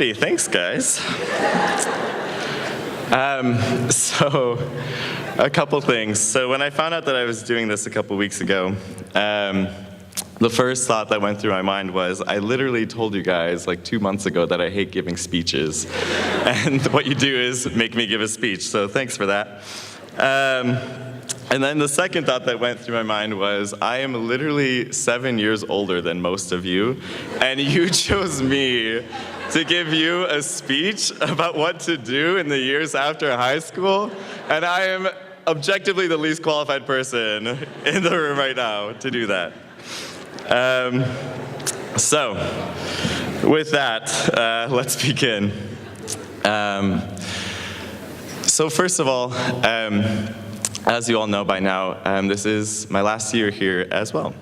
Alrighty, thanks guys. So, a couple things. So when I found out that I was doing this a couple weeks ago, the first thought that went through my mind was, I literally told you guys like 2 months ago that I hate giving speeches. And what you do is make me give a speech, so thanks for that. And then the second thought that went through my mind was, I am literally 7 years older than most of you, and you chose me to give you a speech about what to do in the years after high school, and I am objectively the least qualified person in the room right now to do that. So, with that, let's begin. So first of all, as you all know by now, this is my last year here as well.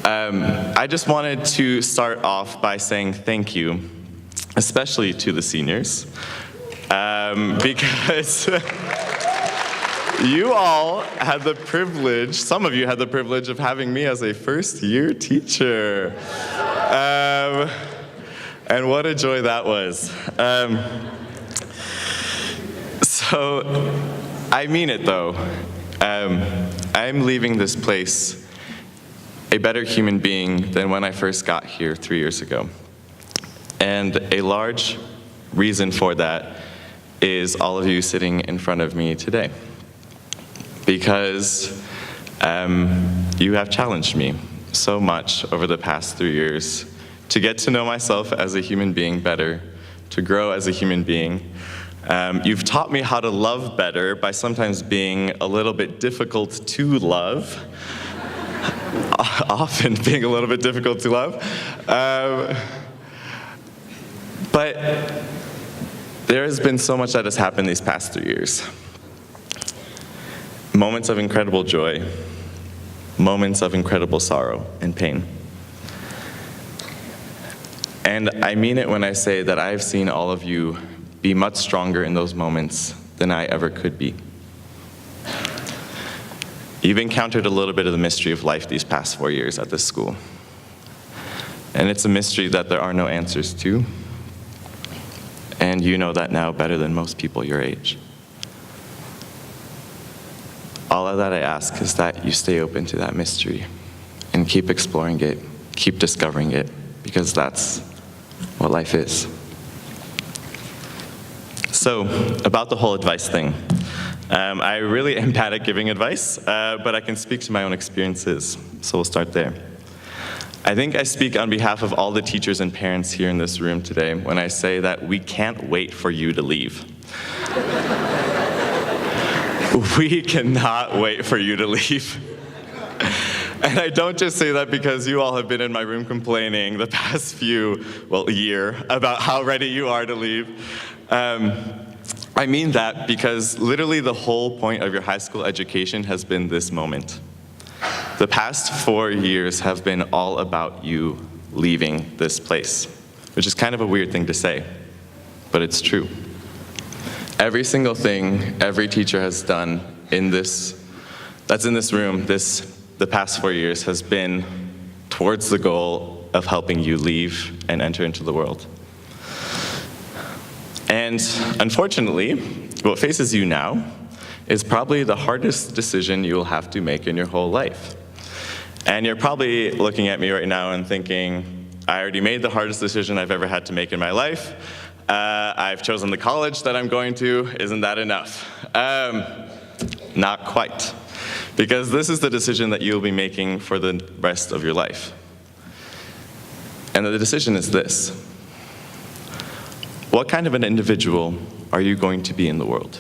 I just wanted to start off by saying thank you, especially to the seniors, because you all had the privilege, some of you had the privilege of having me as a first-year teacher. And what a joy that was. So, I mean it though. I'm leaving this place a better human being than when I first got here 3 years ago. And a large reason for that is all of you sitting in front of me today. Because you have challenged me so much over the past 3 years to get to know myself as a human being better, to grow as a human being. You've taught me how to love better by sometimes being a little bit difficult to love, often being a little bit difficult to love. But there has been so much that has happened these past 3 years. Moments of incredible joy, moments of incredible sorrow and pain. And I mean it when I say that I've seen all of you be much stronger in those moments than I ever could be. You've encountered a little bit of the mystery of life these past 4 years at this school. And it's a mystery that there are no answers to. And you know that now better than most people your age. All of that I ask is that you stay open to that mystery and keep exploring it, keep discovering it, because that's what life is. So, about the whole advice thing. I really am bad at giving advice, but I can speak to my own experiences, so we'll start there. I think I speak on behalf of all the teachers and parents here in this room today when I say that we can't wait for you to leave. We cannot wait for you to leave. And I don't just say that because you all have been in my room complaining the past year about how ready you are to leave. I mean that because literally the whole point of your high school education has been this moment. The past 4 years have been all about you leaving this place, which is kind of a weird thing to say, but it's true. Every single thing every teacher has done that's in this room the past 4 years has been towards the goal of helping you leave and enter into the world. And unfortunately, what faces you now is probably the hardest decision you will have to make in your whole life. And you're probably looking at me right now and thinking, I already made the hardest decision I've ever had to make in my life. I've chosen the college that I'm going to. Isn't that enough? Not quite. Because this is the decision that you'll be making for the rest of your life. And the decision is this. What kind of an individual are you going to be in the world?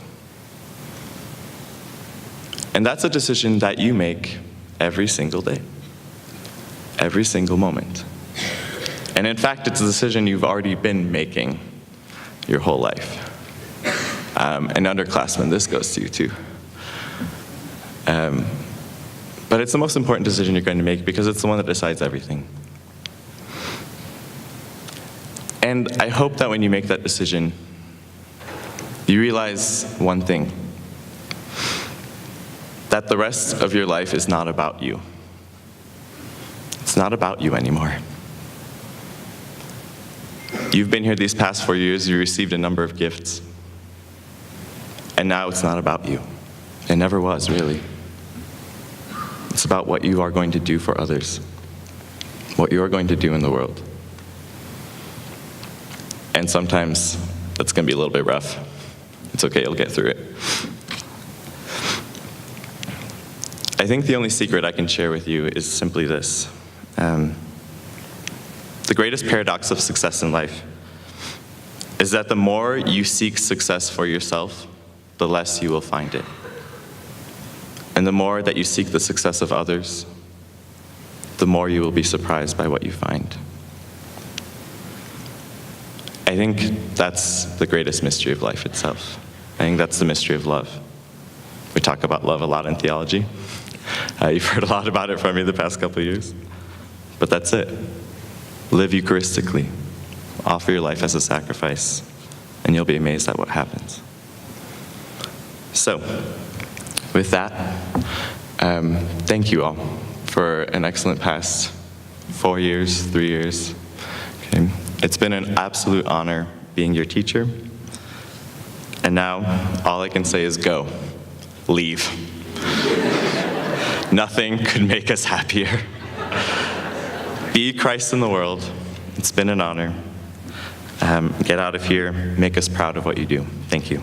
And that's a decision that you make every single day, every single moment. And in fact, it's a decision you've already been making your whole life. And underclassmen, this goes to you too. But it's the most important decision you're going to make because it's the one that decides everything. And I hope that when you make that decision, you realize one thing, that the rest of your life is not about you. It's not about you anymore. You've been here these past 4 years, you received a number of gifts. And now it's not about you. It never was, really. It's about what you are going to do for others, what you are going to do in the world. And sometimes that's going to be a little bit rough. It's okay, you'll get through it. I think the only secret I can share with you is simply this. The greatest paradox of success in life is that the more you seek success for yourself, the less you will find it. And the more that you seek the success of others, the more you will be surprised by what you find. I think that's the greatest mystery of life itself. I think that's the mystery of love. We talk about love a lot in theology. You've heard a lot about it from me the past couple of years. But that's it. Live Eucharistically. Offer your life as a sacrifice, and you'll be amazed at what happens. So, with that, thank you all for an excellent past 4 years, 3 years. Okay. It's been an absolute honor being your teacher. And now, all I can say is go. Leave. Nothing could make us happier. Be Christ in the world. It's been an honor. Get out of here. Make us proud of what you do. Thank you.